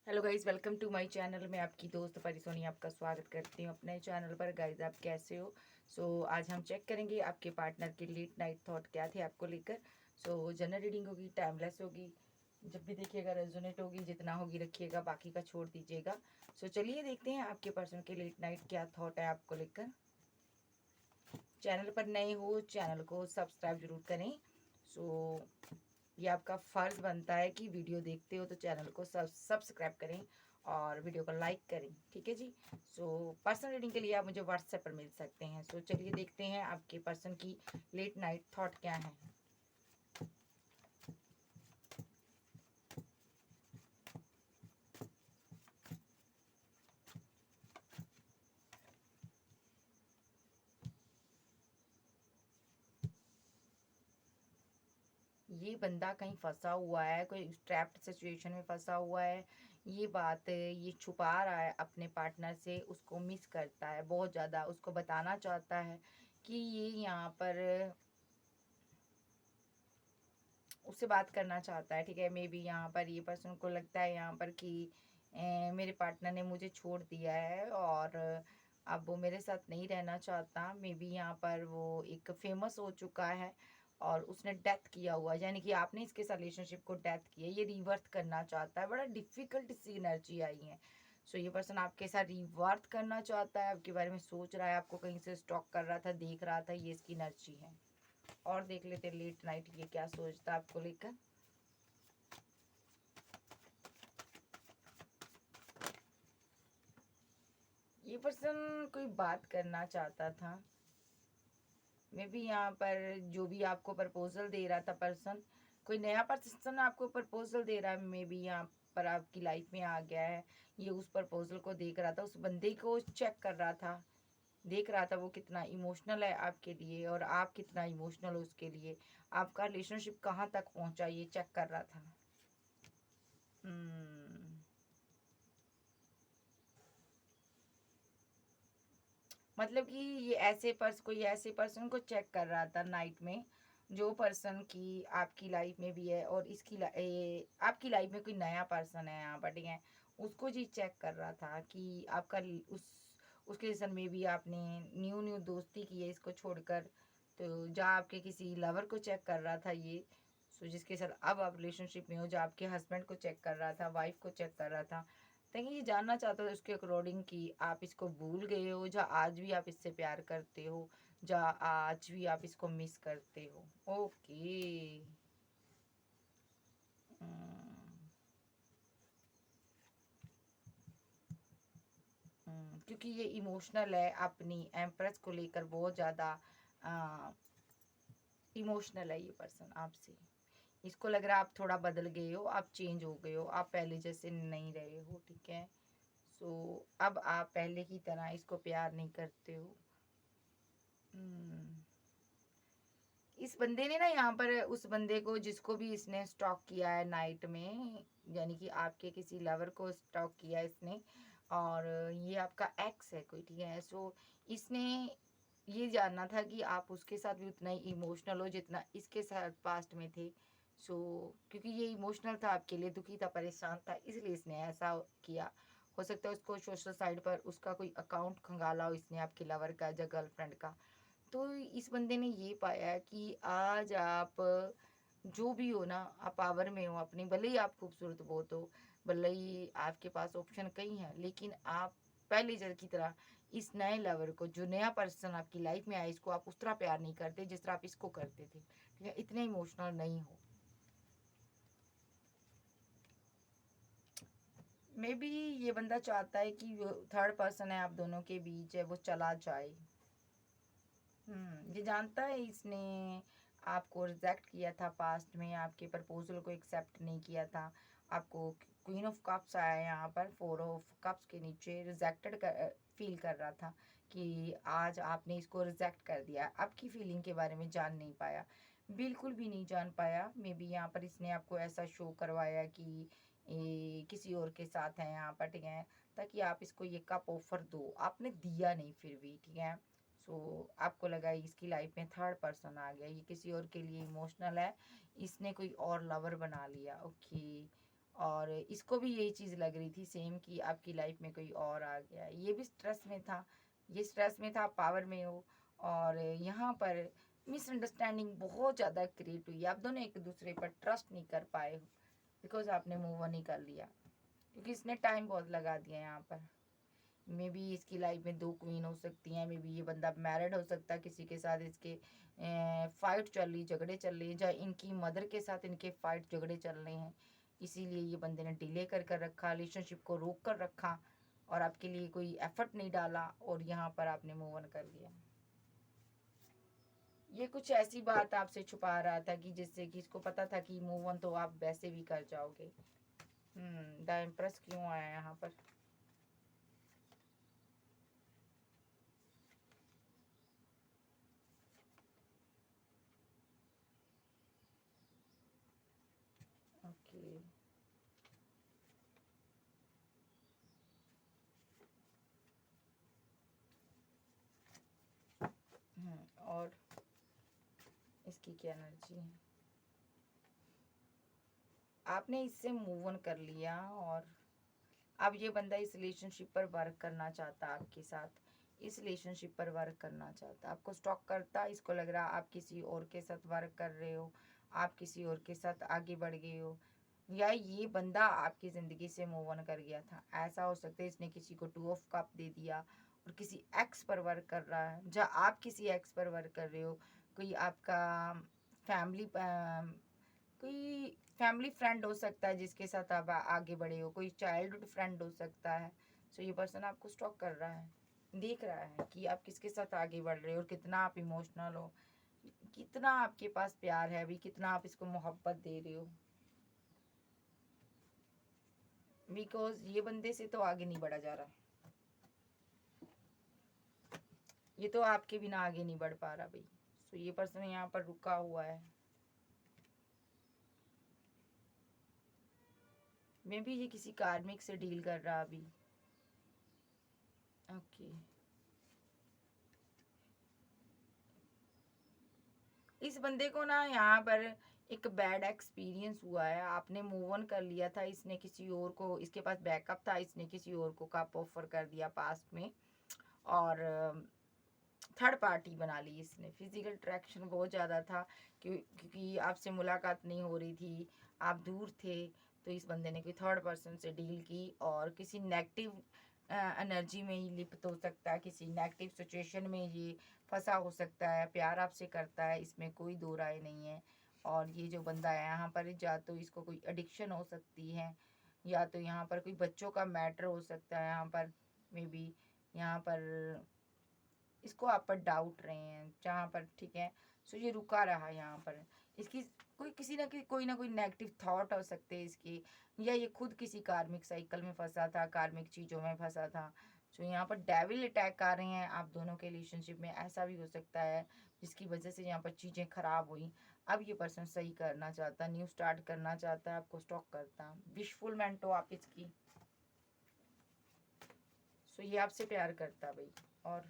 Hello guys, welcome to my channel. मैं आपकी दोस्त परिसोनी आपका स्वागत करती हूँ अपने चैनल पर। गाइज, आप कैसे हो? आज हम चेक करेंगे आपके पार्टनर के लेट नाइट थॉट क्या थे आपको लेकर। जनरल रीडिंग होगी, टाइमलेस होगी। जब भी देखिएगा रेजोनेट होगी, जितना होगी रखिएगा, बाकी का छोड़ दीजिएगा। चलिए देखते हैं आपके पर्सन के लेट नाइट क्या थॉट है आपको लेकर। चैनल पर नए हो, चैनल को सब्सक्राइब जरूर करें। ये आपका फ़र्ज़ बनता है कि वीडियो देखते हो तो चैनल को सब्सक्राइब करें और वीडियो को लाइक करें, ठीक है जी। पर्सनल रीडिंग के लिए आप मुझे व्हाट्सएप पर मिल सकते हैं। चलिए देखते हैं आपके पर्सन की लेट नाइट थॉट क्या है। ये बंदा कहीं फंसा हुआ है, कोई ट्रैप्ड सिचुएशन में फंसा हुआ है। ये बात ये छुपा रहा है अपने पार्टनर से, उसको मिस करता है बहुत ज़्यादा, उसको बताना चाहता है कि ये यहाँ पर उससे बात करना चाहता है, ठीक है। मे बी यहाँ पर ये पर्सन को लगता है यहाँ पर कि मेरे पार्टनर ने मुझे छोड़ दिया है और अब वो मेरे साथ नहीं रहना चाहता। मे बी यहाँ पर वो एक फेमस हो चुका है और उसने डेथ किया हुआ है, यानी कि आपने इसके साथ रिलेशनशिप को डेथ किया। ये रिवर्थ करना चाहता है, बड़ा डिफिकल्ट सी एनर्जी आई है। ये पर्सन आपके साथ रिवर्थ करना चाहता है, आपके बारे में सोच रहा है, आपको कहीं से स्टॉक कर रहा था, देख रहा था, ये इसकी एनर्जी है। और देख लेते लेट नाइट ये क्या सोचता है आपको लेकर। ये पर्सन कोई बात करना चाहता था। मे बी यहाँ पर जो भी आपको प्रपोजल दे रहा था पर्सन, कोई नया पर्सन आपको प्रपोजल दे रहा है। मे बी यहाँ पर आपकी लाइफ में आ गया है। ये उस प्रपोजल को देख रहा था, उस बंदे को चेक कर रहा था, देख रहा था वो कितना इमोशनल है आपके लिए और आप कितना इमोशनल हो उसके लिए। आपका रिलेशनशिप कहाँ तक पहुँचा ये चेक कर रहा था। हम्म मतलब कि ये कोई ऐसे पर्सन को चेक कर रहा था नाइट में, जो पर्सन की आपकी लाइफ में भी है और आपकी लाइफ में कोई नया पर्सन है यहाँ पर, ठीक है। उसको जी चेक कर रहा था कि उसके रिलेशन में भी आपने न्यू न्यू दोस्ती की है इसको छोड़कर। तो जहाँ आपके किसी लवर को चेक कर रहा था ये। जिसके साथ अब आप रिलेशनशिप में हो, जो आपके हस्बैंड को चेक कर रहा था, वाइफ को चेक कर रहा था। देखिए, ये जानना चाहता था उसके अकॉर्डिंग कि आप इसको भूल गए हो, या आज भी आप इससे प्यार करते हो, या आज भी आप इसको मिस करते हो। ओके। क्योंकि ये इमोशनल है, अपनी एम्प्रेस को लेकर बहुत ज़्यादा इमोशनल है ये पर्सन आपसे। इसको लग रहा है आप थोड़ा बदल गए हो, आप चेंज हो गए हो, आप पहले जैसे नहीं रहे हो, ठीक है। अब आप पहले की तरह इसको प्यार नहीं करते हो। हम्म इस बंदे ने ना यहाँ पर उस बंदे को, जिसको भी इसने स्टॉक किया है नाइट में, यानी कि आपके किसी लवर को स्टॉक किया है इसने, और ये आपका एक्स है कोई, ठीक है। इसने ये जानना था कि आप उसके साथ भी उतना ही इमोशनल हो जितना इसके साथ पास्ट में थे। क्योंकि ये इमोशनल था आपके लिए, दुखी था, परेशान था, इसलिए इसने ऐसा किया। हो सकता है उसको सोशल साइड पर उसका कोई अकाउंट खंगाला हो इसने, आपके लवर का या गर्लफ्रेंड का। तो इस बंदे ने ये पाया कि आज आप जो भी हो ना, आप पावर में हो अपनी, भले ही आप खूबसूरत बहुत हो, भले ही आपके पास ऑप्शन कई हैं, लेकिन आप पहले जल की तरह इस नए लवर को, जो नया पर्सन आपकी लाइफ में आया, इसको आप उस तरह प्यार नहीं करते जिस तरह आप इसको करते थे, ठीक है। इतने इमोशनल नहीं हो। मे बी ये बंदा चाहता है कि जो थर्ड पर्सन है आप दोनों के बीच है, वो चला जाए। ये जानता है इसने आपको रिजेक्ट किया था पास्ट में, आपके प्रपोजल को एक्सेप्ट नहीं किया था। आपको क्वीन ऑफ कप्स आया है यहाँ पर, फोर ऑफ कप्स के नीचे रिजेक्टेड फील कर रहा था कि आज आपने इसको रिजेक्ट कर दिया। आपकी फीलिंग के बारे में जान नहीं पाया, बिल्कुल भी नहीं जान पाया। मे बी यहाँ पर इसने आपको ऐसा शो करवाया कि किसी और के साथ है यहाँ पर, ठीक है, ताकि आप इसको ये कप ऑफर दो, आपने दिया नहीं फिर भी, ठीक है। आपको लगा इसकी लाइफ में थर्ड पर्सन आ गया, ये किसी और के लिए इमोशनल है, इसने कोई और लवर बना लिया, ओके। और इसको भी यही चीज़ लग रही थी सेम कि आपकी लाइफ में कोई और आ गया। ये भी स्ट्रेस में था, ये स्ट्रेस में था, आप पावर में हो। और यहाँ पर मिसअंडरस्टैंडिंग बहुत ज़्यादा क्रिएट हुई, आप दोनों एक दूसरे पर ट्रस्ट नहीं कर पाए हो, बिकॉज आपने मूव ऑन नहीं कर लिया, क्योंकि इसने टाइम बहुत लगा दिया यहाँ पर। मे बी इसकी लाइफ में दो क्वीन हो सकती हैं, मे बी ये बंदा मैरिड हो सकता है किसी के साथ, इसके फाइट चल रही, झगड़े चल रहे हैं, या इनकी मदर के साथ इनके फाइट झगड़े चल रहे हैं, इसीलिए ये बंदे ने डिले कर रखा, रिलेशनशिप को रोक कर रखा और आपके लिए कोई एफर्ट नहीं डाला, और यहाँ पर आपने मूव ऑन कर लिया। ये कुछ ऐसी बात आपसे छुपा रहा था कि जिससे कि इसको पता था कि मूव ऑन तो आप वैसे भी कर जाओगे। द एम्प्रेस क्यों आया यहाँ पर? ओके। और इसकी क्या एनर्जी है? आपने इससे मूव ऑन कर लिया और अब ये बंदा इस रिलेशनशिप पर वर्क करना चाहता, आपके साथ इस रिलेशनशिप पर वर्क करना चाहता, आपको स्टॉक करता, इसको लग रहा आप किसी और के साथ वर्क कर रहे हो, आप किसी और के साथ आगे बढ़ गए हो, या ये बंदा आपकी ज़िंदगी से मूव ऑन कर गया था। ऐसा हो सकता है इसने किसी को 2 ऑफ कप दे दिया और किसी एक्स पर वर्क कर रहा है, जहाँ आप किसी एक्स पर वर्क कर रहे हो, कोई आपका फैमिली कोई फैमिली फ्रेंड हो सकता है जिसके साथ आप आगे बढ़े हो, कोई चाइल्डहुड फ्रेंड हो सकता है। सो ये पर्सन आपको स्टॉक कर रहा है, देख रहा है कि आप किसके साथ आगे बढ़ रहे हो और कितना आप इमोशनल हो, कितना आपके पास प्यार है अभी, कितना आप इसको मोहब्बत दे रहे हो। बिकॉज ये बंदे से तो आगे नहीं बढ़ा जा रहा, ये तो आपके बिना आगे नहीं बढ़ पा रहा भाई। सो ये पर्सन यहाँ पर रुका हुआ है, मे बी ये किसी कार्मिक से डील कर रहा अभी। ओके। इस बंदे को ना यहाँ पर एक बैड एक्सपीरियंस हुआ है, आपने मूव ऑन कर लिया था, इसने किसी और को, इसके पास बैकअप था, इसने किसी और को कप ऑफर कर दिया पास्ट में, और थर्ड पार्टी बना ली इसने। फिजिकल अट्रैक्शन बहुत ज़्यादा था, क्योंकि आपसे मुलाकात नहीं हो रही थी, आप दूर थे, तो इस बंदे ने कोई थर्ड पर्सन से डील की और किसी नेगेटिव एनर्जी में ही लिप्त हो सकता है, किसी नेगेटिव सिचुएशन में ये फंसा हो सकता है। प्यार आपसे करता है, इसमें कोई दो राय नहीं है। और ये जो बंदा है यहाँ पर, या तो इसको कोई एडिक्शन हो सकती है, या तो यहाँ पर कोई बच्चों का मैटर हो सकता है, यहाँ पर मे बी यहाँ पर इसको आप पर डाउट रहे हैं जहाँ पर, ठीक है। सो ये रुका रहा यहाँ पर, इसकी कोई किसी ना कोई ना कोई नेगेटिव थॉट हो सकते हैं इसके, या ये खुद किसी कार्मिक साइकिल में फंसा था, कार्मिक चीज़ों में फंसा था। सो यहाँ पर डेविल अटैक आ रहे हैं आप दोनों के रिलेशनशिप में, ऐसा भी हो सकता है जिसकी वजह से यहाँ पर चीज़ें खराब हुई। अब ये पर्सन सही करना चाहता, न्यू स्टार्ट करना चाहता है, आपको स्टॉक करता, विशफुलमेंट हो आप इसकी। सो ये आपसे प्यार करता भाई। और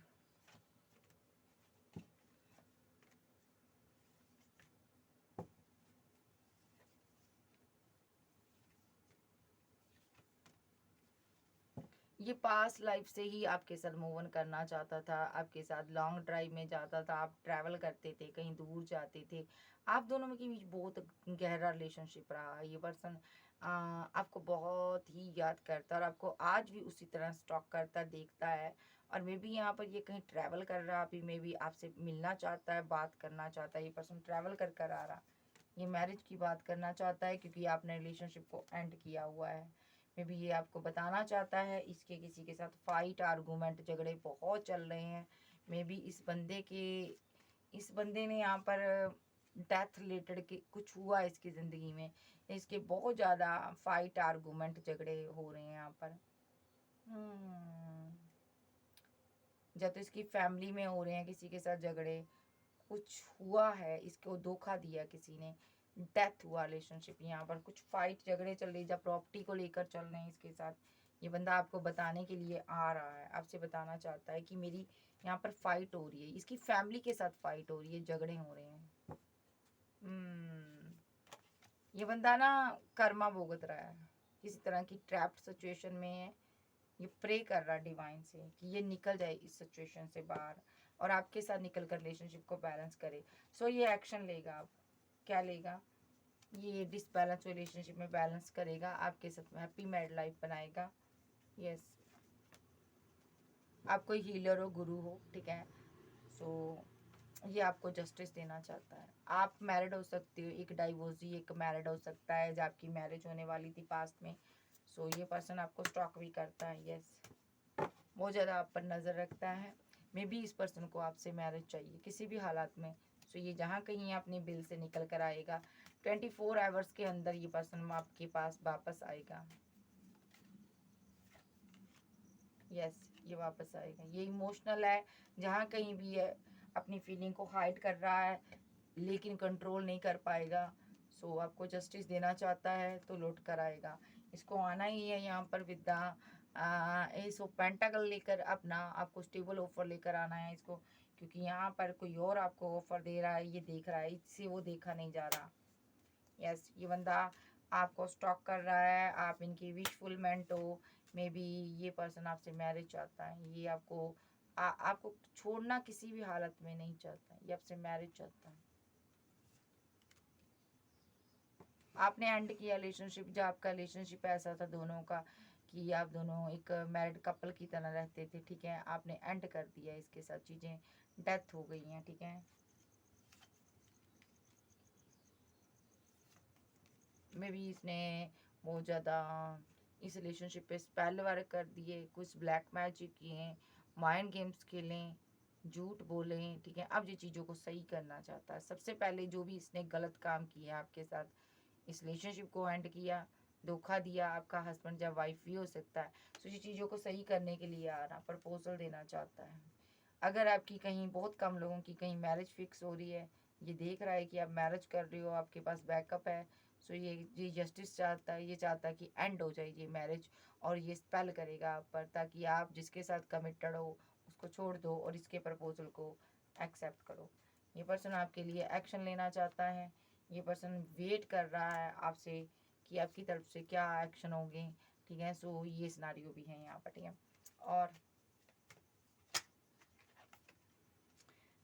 ये पास्ट लाइफ से ही आपके साथ मूव ऑन करना चाहता था, आपके साथ लॉन्ग ड्राइव में जाता था, आप ट्रैवल करते थे, कहीं दूर जाते थे, आप दोनों में के बीच बहुत गहरा रिलेशनशिप रहा। ये पर्सन आपको बहुत ही याद करता है और आपको आज भी उसी तरह स्टॉक करता देखता है। और मे बी यहाँ पर ये कहीं ट्रैवल कर रहा अभी, मे बी आपसे मिलना चाहता है, बात करना चाहता है। ये पर्सन ट्रैवल कर कर आ रहा, ये मैरिज की बात करना चाहता है, क्योंकि आपने रिलेशनशिप को एंड किया हुआ है। मे बी ये आपको बताना चाहता है, इसके किसी के साथ फाइट आर्गूमेंट झगड़े बहुत चल रहे हैं। मे बी इस बंदे ने यहाँ पर डेथ रिलेटेड के कुछ हुआ इसकी ज़िंदगी में, इसके बहुत ज़्यादा फाइट आर्गूमेंट झगड़े हो रहे हैं यहाँ पर। या तो इसकी फैमिली में हो रहे हैं किसी के साथ झगड़े, कुछ हुआ है, इसको धोखा दिया किसी ने, डेथ हुआ रिलेशनशिप, यहाँ पर कुछ फाइट झगड़े चल रही, जब प्रॉपर्टी को लेकर चल रहे हैं इसके साथ। ये बंदा आपको बताने के लिए आ रहा है, आपसे बताना चाहता है कि मेरी यहाँ पर फाइट हो रही है, इसकी फैमिली के साथ फाइट हो रही है, झगड़े हो रहे हैं। ये बंदा ना कर्मा भुगत रहा है, किसी तरह की ट्रैप्ड सिचुएशन में है, ये प्रे कर रहा डिवाइन से कि ये निकल जाए इस सिचुएशन से बाहर और आपके साथ निकल कर रिलेशनशिप को बैलेंस करे। सो ये एक्शन लेगा। आप क्या लेगा? ये डिसबैलेंस रिलेशनशिप में बैलेंस करेगा, आपके साथ हैप्पी मैरिड लाइफ बनाएगा। यस, आप कोई हीलर हो, गुरु हो, ठीक है। सो ये आपको जस्टिस देना चाहता है। आप मैरिड हो सकते हो, एक डाइवोर्सी एक मैरिड हो सकता है जब आपकी मैरिज होने वाली थी पास्ट में। सो ये पर्सन आपको स्टॉक भी करता है। यस, बहुत ज़्यादा आप पर नज़र रखता है। मे बी इस पर्सन को आपसे मैरिज चाहिए किसी भी हालात में। सो ये जहाँ कहीं अपने बिल से निकल कर आएगा, 24 आवर्स के अंदर ये पर्सन आपके पास वापस आएगा। यस, ये वापस आएगा। ये इमोशनल है, जहाँ कहीं भी है अपनी फीलिंग को हाइड कर रहा है लेकिन कंट्रोल नहीं कर पाएगा। सो आपको जस्टिस देना चाहता है तो लौट कर आएगा। इसको आना ही है यहाँ पर विद्या एस ऑफ पेंटाकल लेकर, अपना आपको स्टेबल ऑफर लेकर आना है इसको, क्योंकि यहाँ पर कोई और आपको ऑफर दे रहा है, ये देख रहा है, इससे वो देखा नहीं जा रहा। यस, ये बंदा आपको स्टॉक कर रहा है, आप इनकी विश फुलमेंट हो। मे बी ये पर्सन आपसे मैरिज चाहता है, ये आपको छोड़ना किसी भी हालत में नहीं चाहता, ये आपसे मैरिज चाहता है। आपने एंड किया रिलेशनशिप, जो आपका रिलेशनशिप ऐसा था दोनों का कि आप दोनों एक मैरिड कपल की तरह रहते थे, ठीक है। आपने एंड कर दिया इसके साथ, चीज़ें डेथ हो गई हैं, ठीक है। मे बी इसने बहुत ज़्यादा इस रिलेशनशिप पे स्पेल वर्क कर दिए, कुछ ब्लैक मैजिक किए, माइंड गेम्स खेलें, झूठ बोलें, ठीक है। अब ये चीज़ों को सही करना चाहता है। सबसे पहले जो भी इसने गलत काम किया आपके साथ, इस रिलेशनशिप को एंड किया, धोखा दिया, आपका हस्बैंड या वाइफ भी हो सकता है। तो ये चीज़ों को सही करने के लिए आ रहा, प्रपोजल देना चाहता है। अगर आपकी कहीं बहुत कम लोगों की कहीं मैरिज फिक्स हो रही है, ये देख रहा है कि आप मैरिज कर रहे हो, आपके पास बैकअप है। सो ये जस्टिस चाहता है, ये चाहता है कि एंड हो जाए ये मैरिज, और ये स्पेल करेगा आप पर, ताकि आप जिसके साथ कमिटेड हो उसको छोड़ दो और इसके प्रपोजल को एक्सेप्ट करो। ये पर्सन आपके लिए एक्शन लेना चाहता है। ये पर्सन वेट कर रहा है आपसे कि आपकी तरफ से क्या एक्शन होंगे, ठीक है। सो ये सिनारियो भी है यहाँ पर, ठीक है। और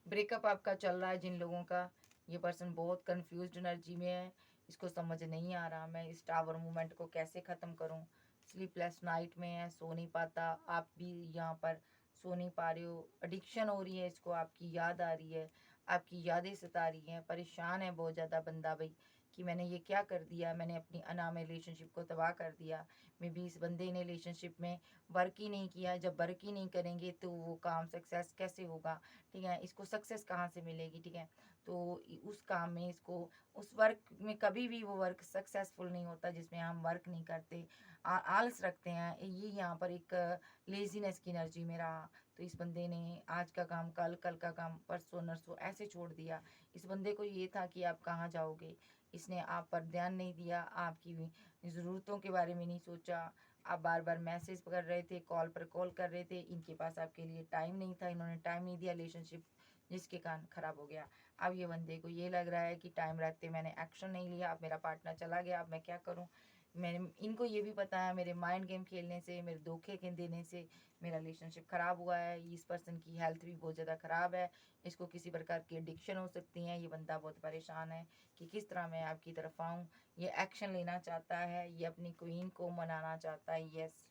ब्रेकअप आपका चल रहा है जिन लोगों का, ये पर्सन बहुत कंफ्यूज्ड एनर्जी में है। इसको समझ नहीं आ रहा मैं इस टावर मूवमेंट को कैसे ख़त्म करूं। स्लीपलेस नाइट में है, सो नहीं पाता। आप भी यहाँ पर सो नहीं पा रहे हो, एडिक्शन हो रही है इसको, आपकी याद आ रही है, आपकी यादें सता रही हैं, परेशान है बहुत ज़्यादा बंदा भाई कि मैंने ये क्या कर दिया, मैंने अपनी अनाम रिलेशनशिप को तबाह कर दिया। मे बी इस बंदे ने रिलेशनशिप में वर्क ही नहीं किया। जब वर्क ही नहीं करेंगे तो वो काम सक्सेस कैसे होगा, ठीक है। इसको सक्सेस कहाँ से मिलेगी, ठीक है। तो उस काम में इसको, उस वर्क में कभी भी वो वर्क सक्सेसफुल नहीं होता जिसमें हम वर्क नहीं करते, आलस रखते हैं। ये यहाँ पर एक लेजीनेस की एनर्जी में रहा। तो इस बंदे ने आज का काम कल, कल का काम परसों नरसों ऐसे छोड़ दिया। इस बंदे को ये था कि आप कहाँ जाओगे, इसने आप पर ध्यान नहीं दिया, आपकी ज़रूरतों के बारे में नहीं सोचा। आप बार बार मैसेज कर रहे थे, कॉल पर कॉल कर रहे थे, इनके पास आपके लिए टाइम नहीं था, इन्होंने टाइम नहीं दिया, रिलेशनशिप जिसके कारण ख़राब हो गया। अब ये बंदे को ये लग रहा है कि टाइम रहते मैंने एक्शन नहीं लिया, अब मेरा पार्टनर चला गया, अब मैं क्या करूं। मैंने इनको ये भी पता है मेरे माइंड गेम खेलने से, मेरे धोखे के देने से मेरा रिलेशनशिप ख़राब हुआ है। इस पर्सन की हेल्थ भी बहुत ज़्यादा ख़राब है, इसको किसी प्रकार की एडिक्शन हो सकती है। ये बंदा बहुत परेशान है कि किस तरह मैं आपकी तरफ आऊँ। ये एक्शन लेना चाहता है, ये अपनी क्वीन को मनाना चाहता है। यस,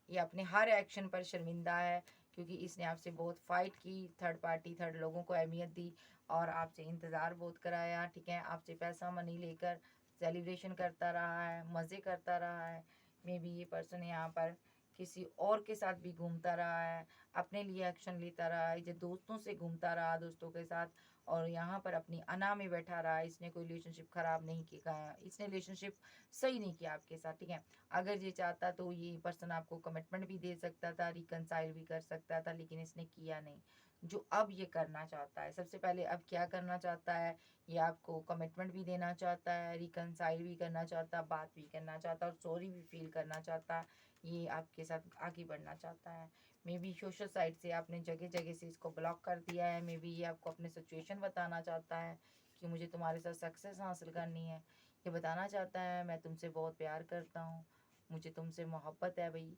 ये अपने हर एक्शन पर शर्मिंदा है क्योंकि इसने आपसे बहुत फाइट की, थर्ड पार्टी, थर्ड लोगों को अहमियत दी और आपसे इंतज़ार बहुत कराया, ठीक है। आपसे पैसा मनी लेकर सेलिब्रेशन करता रहा है, मज़े करता रहा है। मे बी ये पर्सन यहाँ पर किसी और के साथ भी घूमता रहा है, अपने लिए एक्शन लेता रहा है, ये दोस्तों से घूमता रहा, दोस्तों के साथ, और यहाँ पर अपनी अना में बैठा रहा। इसने कोई रिलेशनशिप ख़राब नहीं किया, इसने रिलेशनशिप सही नहीं किया आपके साथ, ठीक है। अगर ये चाहता तो ये पर्सन आपको कमिटमेंट भी दे सकता था, रिकनसाइल भी कर सकता था, लेकिन इसने किया नहीं। जो अब ये करना चाहता है, सबसे पहले अब क्या करना चाहता है, ये आपको कमिटमेंट भी देना चाहता है, रिकनसाइल भी करना चाहता है, बात भी करना चाहता है और सॉरी भी फील करना चाहता है। ये आपके साथ आगे बढ़ना चाहता है। मे बी सोशल साइट से आपने जगह जगह से इसको ब्लॉक कर दिया है। मे बी ये आपको अपनी सिचुएशन बताना चाहता है कि मुझे तुम्हारे साथ सक्सेस हासिल करनी है। ये बताना चाहता है मैं तुमसे बहुत प्यार करता हूँ, मुझे तुमसे मोहब्बत है भाई।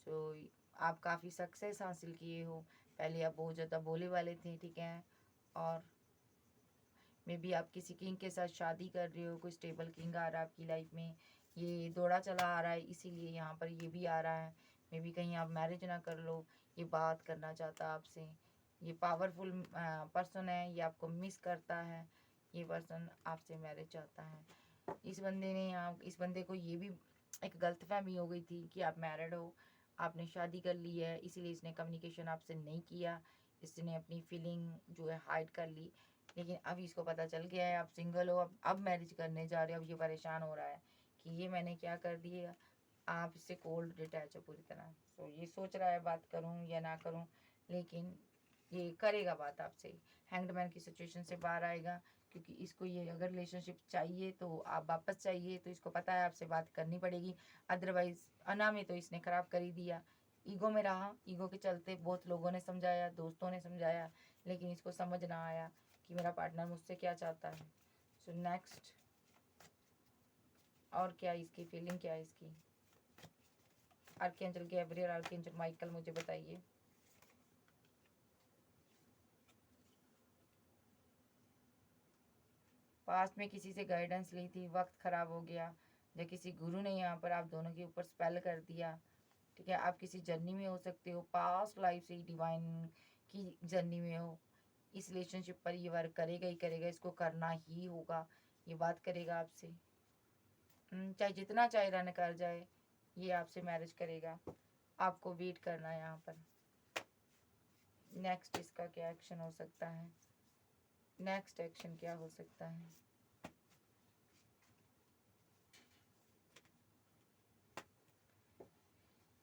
सो आप काफ़ी सक्सेस हासिल किए हो, पहले आप बहुत ज़्यादा बोले वाले थे, ठीक है। और मे बी आप किसी किंग के साथ शादी कर रहे हो, कोई स्टेबल किंग आ रहा है आपकी लाइफ में, ये दौड़ा चला आ रहा है, इसीलिए यहाँ पर ये भी आ रहा है। मे बी कहीं आप मैरिज ना कर लो, ये बात करना चाहता है आपसे। ये पावरफुल पर्सन है, ये आपको मिस करता है, ये पर्सन आपसे मैरिज चाहता है। इस बंदे को ये भी एक गलतफहमी हो गई थी कि आप मैरिड हो, आपने शादी कर ली है, इसीलिए इसने कम्युनिकेशन आपसे नहीं किया, इसने अपनी फीलिंग जो है हाइड कर ली। लेकिन अब इसको पता चल गया है आप सिंगल हो, अब मैरिज करने जा रहे हो, अब ये परेशान हो रहा है कि ये मैंने क्या कर दिया। आप इससे कोल्ड डिटैच हो पूरी तरह। तो ये सोच रहा है बात करूं या ना करूं, लेकिन ये करेगा बात आपसे। हैंग्ड मैन की सिचुएशन से बाहर आएगा, क्योंकि इसको ये अगर रिलेशनशिप चाहिए तो आप वापस चाहिए, तो इसको पता है आपसे बात करनी पड़ेगी। अदरवाइज अना में तो इसने ख़राब कर ही दिया। ईगो में रहा, ईगो के चलते बहुत लोगों ने समझाया, दोस्तों ने समझाया, लेकिन इसको समझ ना आया कि मेरा पार्टनर मुझसे क्या चाहता है। सो नेक्स्ट, और क्या इसकी फीलिंग, क्या है इसकी। आर्कएंजल गैब्रियल, आर्कएंजल माइकल, मुझे बताइए। पास्ट में किसी से गाइडेंस ली थी, वक्त ख़राब हो गया, या किसी गुरु ने यहाँ पर आप दोनों के ऊपर स्पेल कर दिया, ठीक है। आप किसी जर्नी में हो सकते हो, पास्ट लाइफ से ही डिवाइन की जर्नी में हो। इस रिलेशनशिप पर ये वर्क करेगा ही करेगा, इसको करना ही होगा, ये बात करेगा आपसे। चाहे जितना चाहे रन कर जाए, ये आपसे मैरिज करेगा। आपको वेट करना है यहाँ पर। नेक्स्ट इसका क्या एक्शन हो सकता है, नेक्स्ट एक्शन क्या हो सकता है।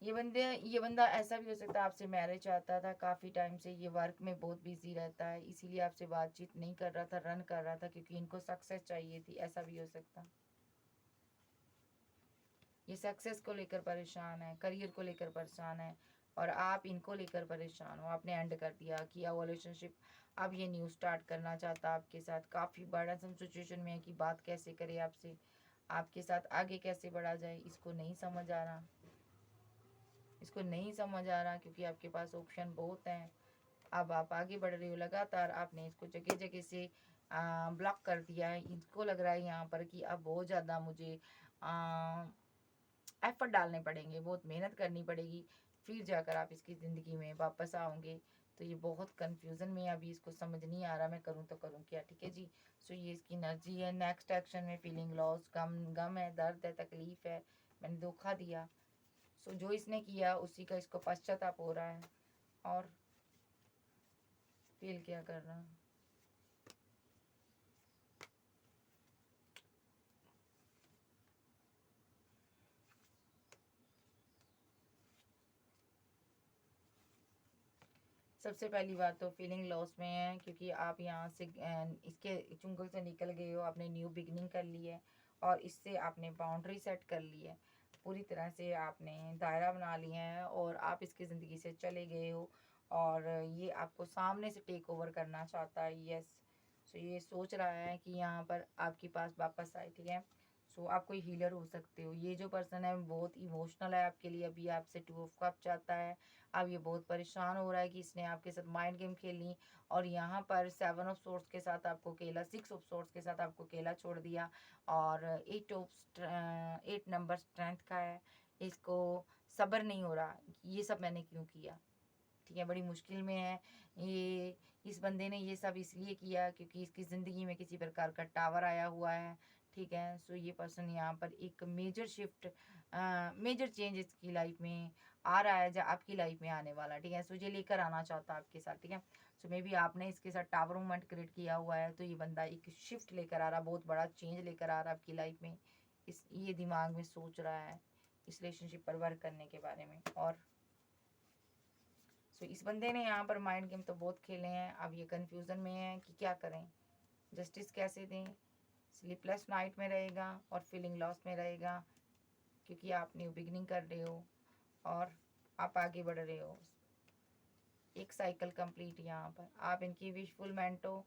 ये बंदा ऐसा भी हो सकता है आपसे मैरिज चाहता था, काफ़ी टाइम से ये वर्क में बहुत बिजी रहता है, इसीलिए आपसे बातचीत नहीं कर रहा था, रन कर रहा था, क्योंकि इनको सक्सेस चाहिए थी, ऐसा भी हो सकता। ये सक्सेस को लेकर परेशान है, करियर को लेकर परेशान है, और आप इनको लेकर परेशान हो। आपने एंड कर दिया, किया वो रिलेशनशिप, अब ये न्यू स्टार्ट करना चाहता आपके साथ। काफ़ी बर्डनसम सिचुएशन में है कि बात कैसे करे आपसे, आपके साथ आगे कैसे बढ़ा जाए, इसको नहीं समझ आ रहा, इसको नहीं समझ आ रहा, क्योंकि आपके पास ऑप्शन बहुत हैं। अब आप आगे बढ़ रहे हो लगातार, आपने इसको जगह जगह से ब्लॉक कर दिया है। इनको लग रहा है यहाँ पर कि अब बहुत ज़्यादा मुझे एफर्ट डालने पड़ेंगे, बहुत मेहनत करनी पड़ेगी, फिर जाकर आप इसकी ज़िंदगी में वापस आओगे। तो ये बहुत कन्फ्यूज़न में है, अभी इसको समझ नहीं आ रहा मैं करूँ तो करूँ क्या, ठीक है जी। सो ये इसकी एनर्जी है। नेक्स्ट एक्शन में फीलिंग लॉस, गम है, दर्द है, तकलीफ़ है, मैंने धोखा दिया। सो जो इसने किया उसी का इसको पश्चाताप हो रहा है, और फील क्या कर रहा है। सबसे पहली बात तो फीलिंग लॉस में है, क्योंकि आप यहाँ से इसके चुंगल से निकल गए हो, आपने न्यू बिगनिंग कर ली है, और इससे आपने बाउंड्री सेट कर ली है, पूरी तरह से आपने दायरा बना लिया है, और आप इसकी ज़िंदगी से चले गए हो, और ये आपको सामने से टेक ओवर करना चाहता है। यस, सो ये सोच रहा है कि यहाँ पर आपके पास वापस आए, ठीक है। सो आप कोई हीलर हो सकते हो। ये जो पर्सन है बहुत इमोशनल है आपके लिए, अभी आपसे 2 ऑफ कप चाहता है। अब ये बहुत परेशान हो रहा है कि इसने आपके साथ माइंड गेम खेली, और यहाँ पर 7 ऑफ सोर्ड्स के साथ आपको केला, 6 ऑफ सोर्ड्स के साथ आपको केला छोड़ दिया, और 8 नंबर स्ट्रेंथ का है। इसको सब्र नहीं हो रहा कि ये सब मैंने क्यों किया, ठीक है, बड़ी मुश्किल में है ये। इस बंदे ने ये सब इसलिए किया क्योंकि इसकी ज़िंदगी में किसी प्रकार का टावर आया हुआ है, ठीक है। सो ये पर्सन यहाँ पर एक मेजर शिफ्ट, मेजर चेंज इसकी लाइफ में आ रहा है, जो आपकी लाइफ में आने वाला, ठीक है। सो ये लेकर आना चाहता है आपके साथ, ठीक है। सो मे बी आपने इसके साथ टावर मूवमेंट क्रिएट किया हुआ है, तो ये बंदा एक शिफ्ट लेकर आ रहा, बहुत बड़ा चेंज लेकर आ रहा है आपकी लाइफ में। ये दिमाग में सोच रहा है इस रिलेशनशिप पर वर्क करने के बारे में। और सो इस बंदे ने यहाँ पर माइंड गेम तो बहुत खेले हैं, अब ये कन्फ्यूज़न में है कि क्या करें, जस्टिस कैसे दें। स्लीपलेस नाइट में रहेगा और फीलिंग लॉस में रहेगा, क्योंकि आप न्यू बिगनिंग कर रहे हो और आप आगे बढ़ रहे हो। एक साइकिल कंप्लीट यहाँ पर, आप इनकी विशफुलमेंट हो,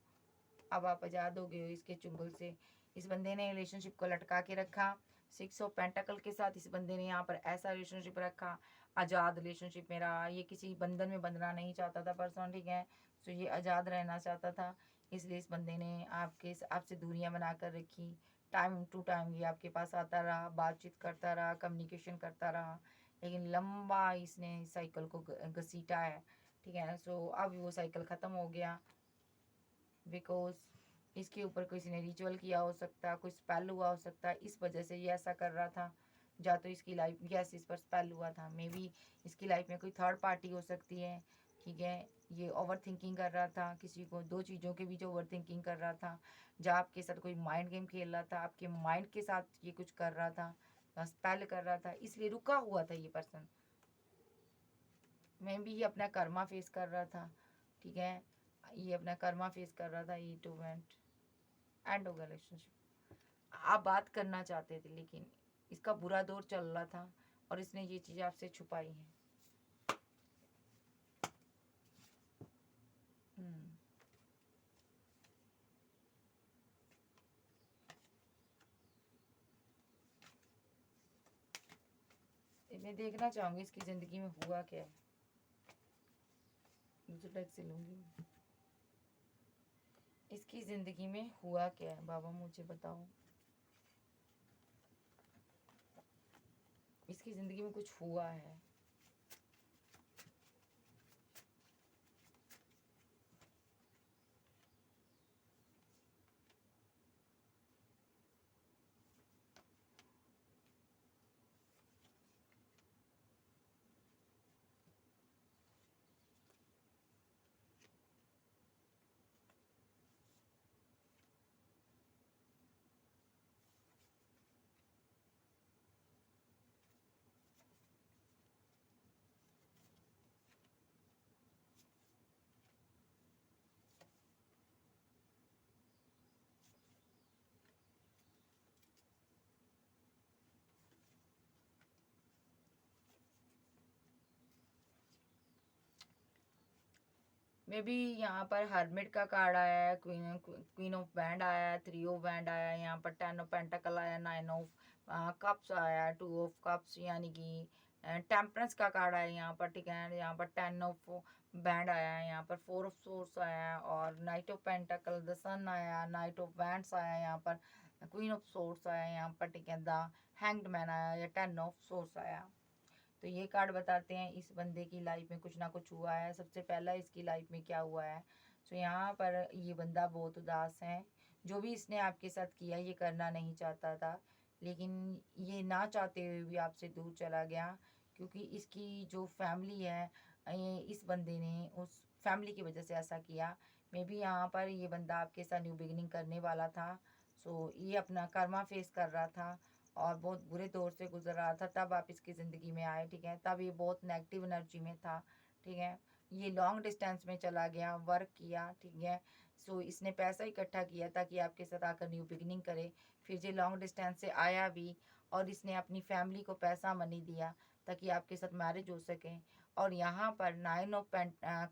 अब आप आज़ाद हो गए हो इसके चुंगल से। इस बंदे ने रिलेशनशिप को लटका के रखा। 6 ऑफ पेंटाकल के साथ इस बंदे ने यहाँ पर ऐसा रिलेशनशिप रखा, आज़ाद रिलेशनशिप में रहा। ये किसी बंधन में बंधना नहीं चाहता था पर्सन, ठीक है। तो ये आज़ाद रहना चाहता था, इसलिए इस बंदे ने आपसे दूरियां बना कर रखी। टाइम टू टाइम ये आपके पास आता रहा, बातचीत करता रहा, कम्युनिकेशन करता रहा, लेकिन लंबा इसने साइकिल को घसीटा है, ठीक है। सो अब वो साइकिल ख़त्म हो गया, बिकॉज इसके ऊपर किसी ने रिचुअल किया हो सकता, कोई स्पेल हुआ हो सकता, इस वजह से ये ऐसा कर रहा था। या तो इसकी लाइफ, यस, इस पर स्पेल हुआ था, मे बी इसकी लाइफ में कोई थर्ड पार्टी हो सकती है, ठीक है। ये ओवर थिंकिंग कर रहा था, किसी को दो चीज़ों के बीच ओवर थिंकिंग कर रहा था, जहाँ आपके साथ कोई माइंड गेम खेल रहा था, आपके माइंड के साथ ये कुछ कर रहा था, स्पेल कर रहा था, इसलिए रुका हुआ था ये पर्सन। मे बी ये अपना कर्मा फेस कर रहा था, ठीक है। ये अपना कर्मा फेस कर रहा था। ये टू वेंट एंड हो गया रिलेशनशिप। आप बात करना चाहते थे, लेकिन इसका बुरा दौर चल रहा था और इसने ये चीज़ें आपसे छुपाई हैं। हम्म, मैं देखना चाहूँगी इसकी ज़िंदगी में हुआ क्या है। दूसरे टाइप से लूँगी। इसकी ज़िंदगी में हुआ क्या है बाबा, मुझे बताओ। इसकी ज़िंदगी में कुछ हुआ है। मे बी यहाँ पर हर्मिट का कार्ड आया है, क्वीन ऑफ बैंड आया है, 3 ऑफ बैंड आया है, यहाँ पर 10 ऑफ पेंटाकल आया, 9 ऑफ कप्स आया, 2 ऑफ कप्स, यानी कि टेम्परेंस का कार्ड आया यहाँ पर, ठीक है। यहाँ पर 10 ऑफ बैंड आया है, यहाँ पर 4 ऑफ सोर्स आया, और नाइट ऑफ पेंटाकल, द सन आया, नाइट ऑफ बैंड्स आया, यहाँ पर क्वीन ऑफ सोर्स आया यहाँ पर, ठीक है। द हैंग्ड मैन आया, या 10 ऑफ सोर्स आया। तो ये कार्ड बताते हैं इस बंदे की लाइफ में कुछ ना कुछ हुआ है। सबसे पहला इसकी लाइफ में क्या हुआ है। तो यहाँ पर ये बंदा बहुत उदास है। जो भी इसने आपके साथ किया ये करना नहीं चाहता था, लेकिन ये ना चाहते हुए भी आपसे दूर चला गया, क्योंकि इसकी जो फैमिली है, ये इस बंदे ने उस फैमिली की वजह से ऐसा किया। मे बी यहाँ पर ये बंदा आपके साथ न्यू बिगिनिंग करने वाला था। सो ये अपना कर्मा फेस कर रहा था और बहुत बुरे दौर से गुजर रहा था, तब आप इसकी ज़िंदगी में आए, ठीक है। तब ये बहुत नेगेटिव एनर्जी में था, ठीक है। ये लॉन्ग डिस्टेंस में चला गया, वर्क किया, ठीक है। सो इसने पैसा इकट्ठा किया ताकि आपके साथ आकर न्यू बिगिनिंग करे। फिर ये लॉन्ग डिस्टेंस से आया भी, और इसने अपनी फैमिली को पैसा मनी दिया ताकि आपके साथ मैरिज हो सके। और यहाँ पर 9 ऑफ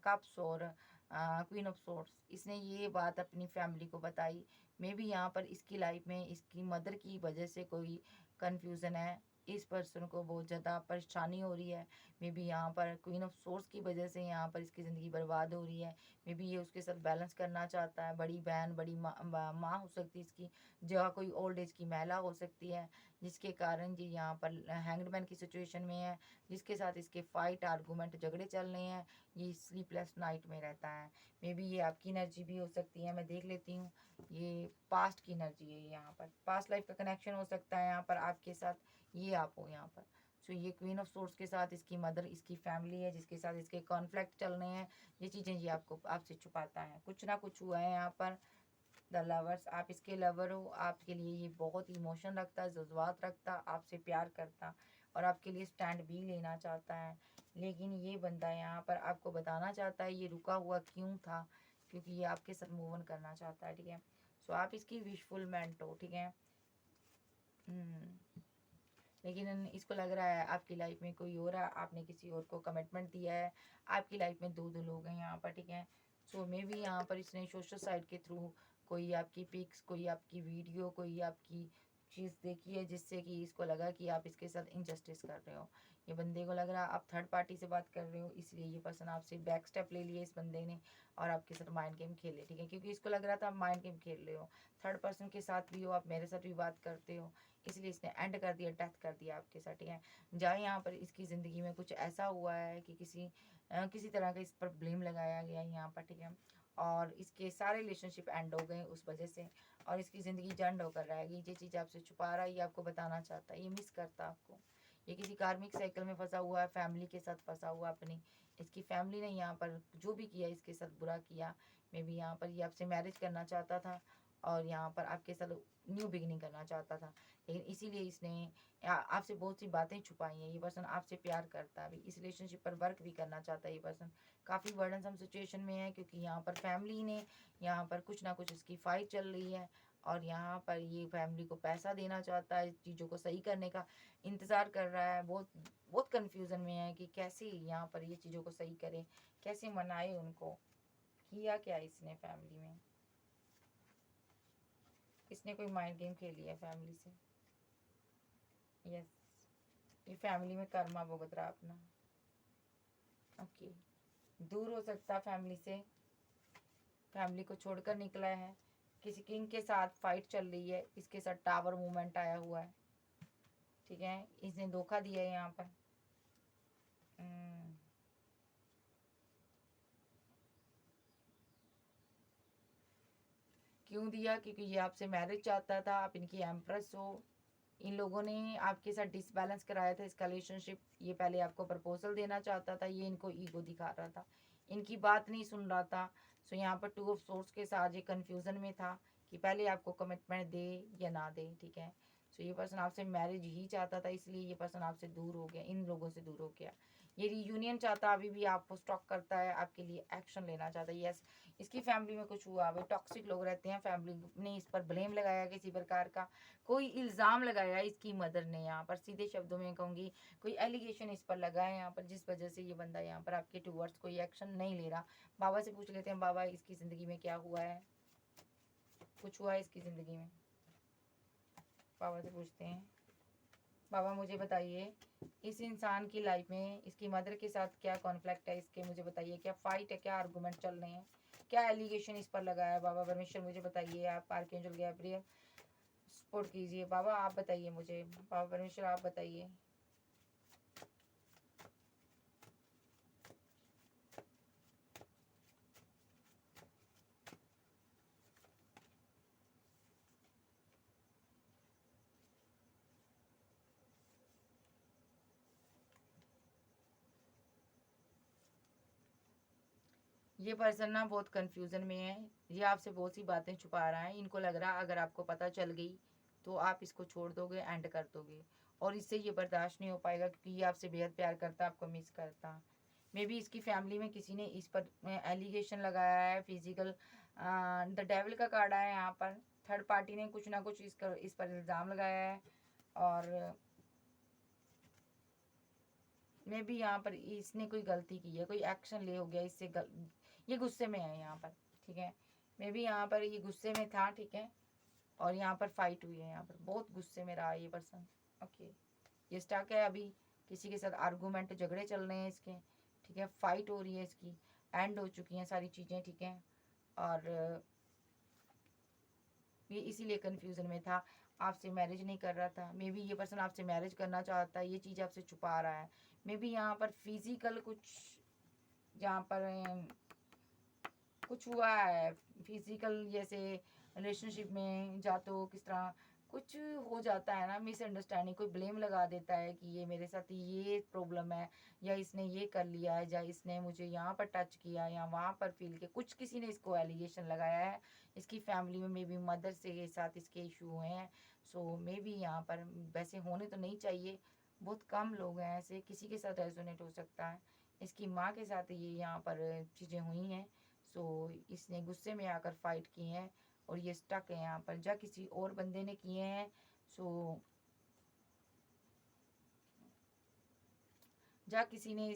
कप्स और क्वीन ऑफ सोर्ड्स, इसने ये बात अपनी फैमिली को बताई। मे बी यहाँ पर इसकी लाइफ में इसकी मदर की वजह से कोई कन्फ्यूज़न है, इस पर्सन को बहुत ज़्यादा परेशानी हो रही है। मे बी यहाँ पर क्वीन ऑफ सोर्स की वजह से यहाँ पर इसकी ज़िंदगी बर्बाद हो रही है। मे बी ये उसके साथ बैलेंस करना चाहता है। बड़ी बहन, बड़ी माँ हो सकती है इसकी, जहाँ कोई ओल्ड एज की महिला हो सकती है, जिसके कारण ये यहाँ पर हैंगड की सिचुएशन में है, जिसके साथ इसके फाइट, आर्गूमेंट, झगड़े चल रहे हैं। ये स्लीपलेस नाइट में रहता है। मे बी ये आपकी एनर्जी भी हो सकती है, मैं देख लेती हूँ। ये पास्ट की एनर्जी है, यहाँ पर पास्ट लाइफ का कनेक्शन हो सकता है यहाँ पर आपके साथ, ये आप हो यहाँ पर। सो ये क्वीन ऑफ सोर्स के साथ इसकी मदर, इसकी फैमिली है, जिसके साथ इसके कॉन्फ्लिक्ट चल रहे हैं। ये चीज़ें ये आपको आपसे छुपाता है, कुछ ना कुछ हुआ है यहाँ पर। द लवर्स, आप इसके लवर हो, आपके लिए ये बहुत इमोशन रखता है, जज्बात रखता, आपसे प्यार करता, और आपके लिए स्टैंड भी लेना चाहता है। लेकिन ये बंदा यहाँ पर आपको बताना चाहता है ये रुका हुआ क्यों था, क्योंकि ये आपके साथ मूव ऑन करना चाहता है, ठीक है। सो आप इसकी विशफुलमेंट हो, ठीक है। लेकिन इसको लग रहा है आपकी लाइफ में कोई और है, आपने किसी और को कमिटमेंट दिया है। आपकी लाइफ में दो दो लोग हैं यहाँ पर, ठीक है। सो मे बी यहाँ पर इसने सोशल साइड के थ्रू कोई आपकी पिक्स, कोई आपकी वीडियो, कोई आपकी चीज़ देखी है जिससे कि इसको लगा कि आप इसके साथ इनजस्टिस कर रहे हो। ये बंदे को लग रहा है आप थर्ड पार्टी से बात कर रहे हो, इसलिए ये पर्सन आपसे बैक स्टेप ले लिए इस बंदे ने और आपके साथ माइंड गेम खेले, ठीक है, क्योंकि इसको लग रहा था आप माइंड गेम खेल रहे हो, थर्ड पर्सन के साथ भी हो, आप मेरे साथ भी बात करते हो, इसलिए इसने एंड कर दिया, डेथ कर दिया आपके साथ, ठीक है। जहाँ यहाँ पर इसकी ज़िंदगी में कुछ ऐसा हुआ है कि किसी तरह का इस पर ब्लेम लगाया गया है यहाँ पर, ठीक है, और इसके सारे रिलेशनशिप एंड हो गए उस वजह से, और इसकी ज़िंदगी जंड होकर रहेगी। ये चीज़ आपसे छुपा रहा है, ये आपको बताना चाहता है, ये मिस करता है आपको। ये किसी कार्मिक साइकिल में फंसा हुआ है, फैमिली के साथ फंसा हुआ अपनी। इसकी फैमिली ने यहाँ पर जो भी किया इसके साथ बुरा किया। मे बी यहाँ पर ये आपसे मैरिज करना चाहता था और यहाँ पर आपके साथ न्यू बिगिनिंग करना चाहता था, लेकिन इसीलिए इसने आपसे बहुत सी बातें छुपाई हैं। ये पर्सन आपसे प्यार करता है, अभी इस रिलेशनशिप पर वर्क भी करना चाहता है। ये पर्सन काफ़ी बर्डनसम सिचुएशन में है, क्योंकि यहाँ पर फैमिली ने यहाँ पर कुछ ना कुछ इसकी फाइट चल रही है, और यहाँ पर ये फैमिली को पैसा देना चाहता है, चीज़ों को सही करने का इंतज़ार कर रहा है। बहुत बहुत कन्फ्यूज़न में है कि कैसे यहाँ पर ये चीज़ों को सही करे, कैसे मनाए उनको। किया क्या इसने फैमिली में? इसने कोई माइंड गेम खेली है फैमिली से। यस, ये फैमिली में कर्मा भुगत रहा अपना। ओके, दूर हो सकता फैमिली से, फैमिली को छोड़कर निकला है। किसी किंग के साथ फाइट चल रही है, इसके साथ टावर मूवमेंट आया हुआ है, ठीक है, इसने धोखा दिया है यहाँ पर। क्यों दिया? क्योंकि ये आपसे मैरिज चाहता था, आप इनकी एम्प्रेस हो। इन लोगों ने आपके साथ डिसबैलेंस कराया था इसका रिलेशनशिप। ये पहले आपको प्रपोजल देना चाहता था, ये इनको ईगो दिखा रहा था, इनकी बात नहीं सुन रहा था। सो यहाँ पर टू ऑफ सोर्स के साथ ये कन्फ्यूज़न में था कि पहले आपको कमिटमेंट दे या ना दे, ठीक है। सो ये पर्सन आपसे मैरिज ही चाहता था, इसलिए ये पर्सन आपसे दूर हो गया, इन लोगों से दूर हो गया। ये रीयूनियन चाहता, अभी भी आपको स्टॉक करता है, आपके लिए एक्शन लेना चाहता है। यस, इसकी फैमिली में कुछ हुआ, भाई टॉक्सिक लोग रहते हैं, फैमिली ने इस पर ब्लेम लगाया किसी प्रकार का, कोई इल्ज़ाम लगाया इसकी मदर ने, यहाँ पर सीधे शब्दों में कहूँगी कोई एलिगेशन इस पर लगा है यहाँ पर, जिस वजह से ये बंदा यहाँ पर आपके टूवर्ड्स कोई एक्शन नहीं ले रहा। बाबा से पूछ लेते हैं, बाबा इसकी ज़िंदगी में क्या हुआ है, कुछ हुआ है इसकी ज़िंदगी में? बाबा से पूछते हैं, बाबा मुझे बताइए इस इंसान की लाइफ में इसकी मदर के साथ क्या कॉन्फ्लिक्ट है इसके, मुझे बताइए, क्या फाइट है, क्या आर्गूमेंट चल रहे हैं, क्या एलिगेशन इस पर लगा है? बाबा परमेश्वर मुझे बताइए, आप आर्कएंजल गैब्रियल सपोर्ट कीजिए। बाबा आप बताइए मुझे, बाबा परमेश्वर आप बताइए। ये पर्सन ना बहुत कंफ्यूजन में है, ये आपसे बहुत सी बातें छुपा रहा है। इनको लग रहा है अगर आपको पता चल गई तो आप इसको छोड़ दोगे, एंड कर दोगे, और इससे ये बर्दाश्त नहीं हो पाएगा, क्योंकि ये आपसे बेहद प्यार करता, आपको मिस करता। मे बी इसकी फैमिली में किसी ने इस पर एलिगेशन लगाया है, फिजिकल, द डेविल का कार्ड है यहाँ पर। थर्ड पार्टी ने कुछ ना कुछ इस पर इल्ज़ाम लगाया है, और मे बी यहाँ पर इसने कोई गलती की है, कोई एक्शन ले हो गया इससे ये गुस्से में है यहाँ पर, ठीक है। मे बी यहाँ पर ये गुस्से में था, ठीक है, और यहाँ पर फाइट हुई है, यहाँ पर बहुत गुस्से में रहा ये पर्सन। ओके, ये स्टक है अभी, किसी के साथ आर्गूमेंट, झगड़े चल रहे हैं इसके, ठीक है, फाइट हो रही है इसकी, एंड हो चुकी हैं सारी चीज़ें, ठीक है, और ये इसीलिए कन्फ्यूज़न में था, आपसे मैरिज नहीं कर रहा था। मे बी ये पर्सन आपसे मैरिज करना चाहता है, ये चीज़ आपसे छुपा रहा है। मे बी यहाँ पर फिजिकल कुछ, जहाँ पर कुछ हुआ है फिजिकल, जैसे रिलेशनशिप में जा तो किस तरह कुछ हो जाता है ना, मिसअंडरस्टैंडिंग, कोई ब्लेम लगा देता है कि ये मेरे साथ ये प्रॉब्लम है, या इसने ये कर लिया है, या इसने मुझे यहाँ पर टच किया या वहाँ पर फील किया, कुछ किसी ने इसको एलिगेशन लगाया है। इसकी फैमिली में मे बी मदर से साथ इसके इशू हुए हैं। सो मे बी यहाँ पर, वैसे होने तो नहीं चाहिए, बहुत कम लोग हैं ऐसे, किसी के साथ रेजोनेट हो सकता है। इसकी माँ के साथ ये यहाँ पर चीज़ें हुई हैं। सो इसने गुस्से में आकर फाइट की हैं, और ये स्टक है यहाँ पर, जा किसी और बंदे ने किए हैं। सो जा किसी ने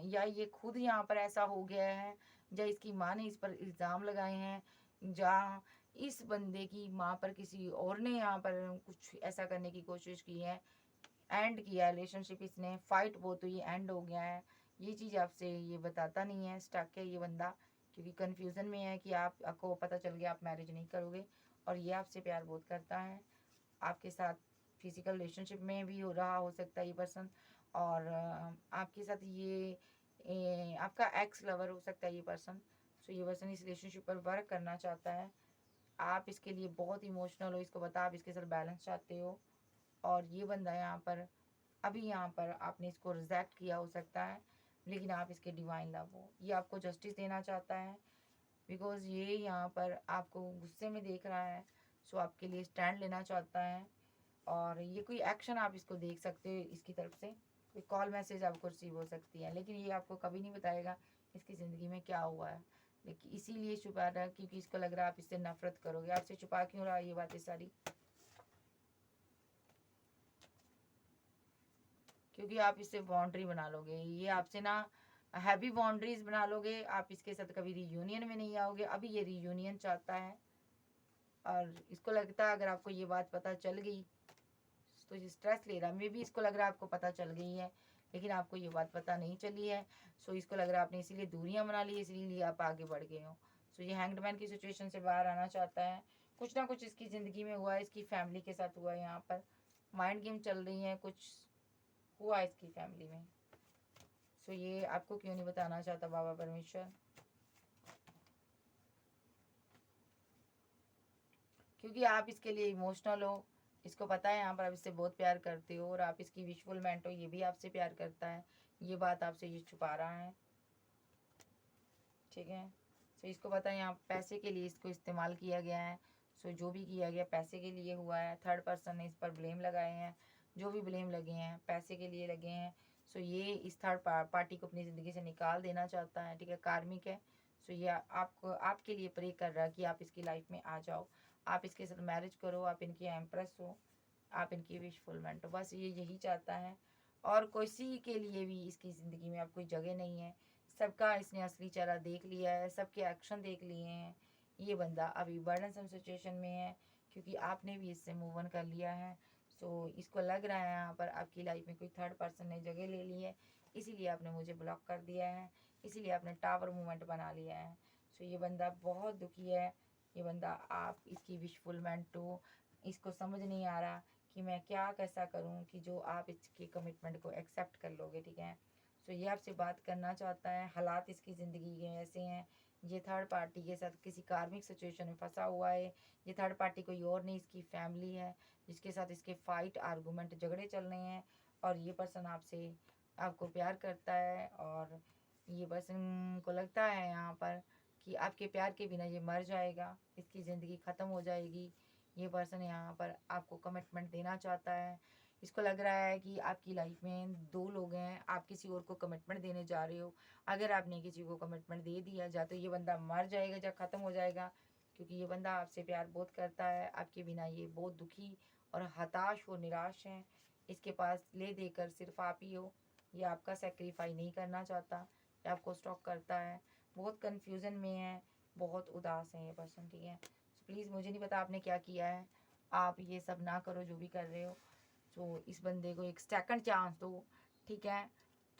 या ये खुद यहाँ पर ऐसा हो गया है, या इसकी माँ ने इस पर इल्ज़ाम लगाए हैं, जा इस बंदे की माँ पर किसी और ने यहाँ पर कुछ ऐसा करने की कोशिश की है, एंड किया रिलेशनशिप, इसने फाइट बहुत हुई, एंड हो गया है। ये चीज़ आपसे ये बताता नहीं है, स्टक है ये बंदा, क्योंकि कन्फ्यूज़न में है कि आपको पता चल गया आप मैरिज नहीं करोगे, और ये आपसे प्यार बहुत करता है। आपके साथ फिजिकल रिलेशनशिप में भी हो रहा हो सकता है ये पर्सन, और आपके साथ आपका एक्स लवर हो सकता है ये पर्सन। सो ये पर्सन इस रिलेशनशिप पर वर्क करना चाहता है। आप इसके लिए बहुत इमोशनल हो, इसको बता, आप इसके साथ बैलेंस चाहते हो, और ये बंदा यहाँ पर अभी यहाँ पर आपने इसको रिजेक्ट किया हो सकता है, लेकिन आप इसके डिवाइन लव हो। ये आपको जस्टिस देना चाहता है, बिकॉज ये यहाँ पर आपको गुस्से में देख रहा है। सो आपके लिए स्टैंड लेना चाहता है, और ये कोई एक्शन आप इसको देख सकते हो, इसकी तरफ से कोई कॉल मैसेज आपको रिसीव हो सकती है, लेकिन ये आपको कभी नहीं बताएगा इसकी ज़िंदगी में क्या हुआ है। लेकिन इसीलिए छुपा रहा है क्योंकि इसको लग रहा है आप इससे नफरत करोगे। आपसे छुपा क्यों रहा है ये बातें सारी? क्योंकि आप इससे बाउंड्री बना लोगे, ये आपसे ना हैवी बाउंड्रीज बना लोगे। आप इसके साथ कभी रियूनियन में नहीं आओगे, अभी ये रियूनियन चाहता है, और इसको लगता है अगर आपको ये बात पता चल गई तो ये स्ट्रेस ले रहा है। मे बी इसको लग रहा है आपको पता चल गई है, लेकिन आपको ये बात पता नहीं चली है। सो इसको लग रहा है आपने इसीलिए दूरियां बना ली, इसलिए आप आगे बढ़ गए हो। सो ये हैंग्ड मैन की सिचुएशन से बाहर आना चाहता है। कुछ ना कुछ इसकी ज़िंदगी में हुआ है, इसकी फैमिली के साथ हुआ है, यहाँ पर माइंड गेम चल रही है, कुछ हुआ है इसकी फैमिली में। सो ये आपको क्यों नहीं बताना चाहता बाबा परमेश्वर? क्योंकि आप इसके लिए इमोशनल हो, इसको पता है यहाँ पर आप इससे बहुत प्यार करते हो, और आप इसकी विशफुलमेंट हो, ये भी आपसे प्यार करता है। ये बात आपसे ये छुपा रहा है, ठीक है। सो इसको पता है यहाँ पैसे के लिए इसको इस्तेमाल किया गया है। सो जो भी किया गया पैसे के लिए हुआ है। थर्ड पर्सन ने इस पर ब्लेम लगाए हैं, जो भी ब्लेम लगे हैं पैसे के लिए लगे हैं। सो ये इस थर्ड पार्टी को अपनी ज़िंदगी से निकाल देना चाहता है, ठीक है, कार्मिक है। सो ये आपको आपके लिए प्रे कर रहा है कि आप इसकी लाइफ में आ जाओ, आप इसके साथ मैरिज करो, आप इनकी एम्प्रेस हो, आप इनकी विशफुलमेंट हो, बस ये यही चाहता है। और किसी के लिए भी इसकी ज़िंदगी में अब कोई जगह नहीं है। सबका इसने असली चेहरा देख लिया है, सबके एक्शन देख लिए हैं। ये बंदा अभी बर्डनसम सिचुएशन में है, क्योंकि आपने भी इससे मूव ऑन कर लिया है। सो इसको लग रहा है यहाँ पर आपकी लाइफ में कोई थर्ड पर्सन ने जगह ले ली है, इसीलिए आपने मुझे ब्लॉक कर दिया है, इसीलिए आपने टावर मूवमेंट बना लिया है। सो ये बंदा बहुत दुखी है। ये बंदा आप इसकी विशफुलमेंट हो, इसको समझ नहीं आ रहा कि मैं क्या कैसा करूं कि जो आप इसके कमिटमेंट को एक्सेप्ट कर लोगे, ठीक है। सो ये आपसे बात करना चाहता है। हालात इसकी ज़िंदगी के ऐसे हैं, ये थर्ड पार्टी के साथ किसी कार्मिक सिचुएशन में फंसा हुआ है। ये थर्ड पार्टी कोई और नहीं, इसकी फैमिली है, जिसके साथ इसके फाइट आर्गूमेंट झगड़े चल रहे हैं। और ये पर्सन आपसे आपको प्यार करता है, और ये पर्सन को लगता है यहाँ पर कि आपके प्यार के बिना ये मर जाएगा, इसकी ज़िंदगी ख़त्म हो जाएगी। ये पर्सन यहाँ पर आपको कमिटमेंट देना चाहता है। इसको लग रहा है कि आपकी लाइफ में दो लोग हैं, आप किसी और को कमिटमेंट देने जा रहे हो। अगर आपने किसी को कमिटमेंट दे दिया, या तो ये बंदा मर जाएगा या ख़त्म हो जाएगा, क्योंकि ये बंदा आपसे प्यार बहुत करता है। आपके बिना ये बहुत दुखी और हताश और निराश है। इसके पास ले देकर सिर्फ आप ही हो। ये आपका सेक्रीफाई नहीं करना चाहता, ये आपको स्टॉक करता है। बहुत कन्फ्यूज़न में है, बहुत उदास है ये पर्सन, ठीक है। सो प्लीज़, मुझे नहीं पता आपने क्या किया है, आप ये सब ना करो जो भी कर रहे हो। सो इस बंदे को एक सेकंड चांस दो, ठीक है।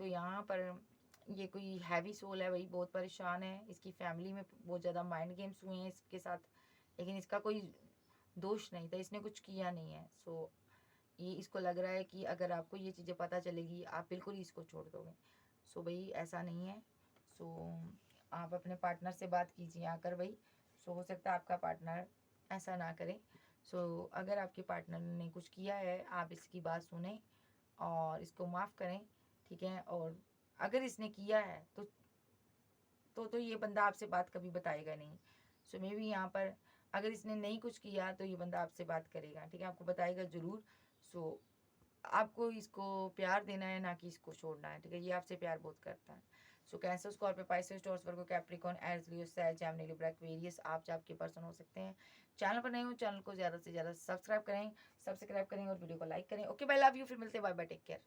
तो यहाँ पर ये कोई हैवी सोल है, वही बहुत परेशान है। इसकी फैमिली में बहुत ज़्यादा माइंड गेम्स हुए हैं इसके साथ, लेकिन इसका कोई दोष नहीं था, इसने कुछ किया नहीं है। सो ये इसको लग रहा है कि अगर आपको ये चीज़ें पता चलेगी आप बिल्कुल ही इसको छोड़ दोगे। सो भाई ऐसा नहीं है। सो आप अपने पार्टनर से बात कीजिए आकर भाई। सो हो सकता है आपका पार्टनर ऐसा ना करे। सो अगर आपके पार्टनर ने कुछ किया है, आप इसकी बात सुने और इसको माफ़ करें, ठीक है। और अगर इसने किया है तो ये बंदा आपसे बात कभी बताएगा नहीं। सो मे बी यहाँ पर अगर इसने नहीं कुछ किया तो ये बंदा आपसे बात करेगा, ठीक है, आपको बताएगा ज़रूर। सो आपको इसको प्यार देना है, ना कि इसको छोड़ना है, ठीक है। ये आपसे प्यार बहुत करता है। सो कैंसर, स्कॉर्पियो, पाइसेस, टॉरस, वर्गो, कैप्रिकॉर्न, एरीज, लियो, सैज, जेमिनी, लिब्रा, एक्वेरियस आप आपके पर्सन हो सकते हैं। चैनल पर नए हो, चैनल को ज़्यादा से ज़्यादा सब्सक्राइब करें और वीडियो को लाइक करें। ओके बाय, लव यू, फिर मिलते हैं, बाय बाय, टेक केयर।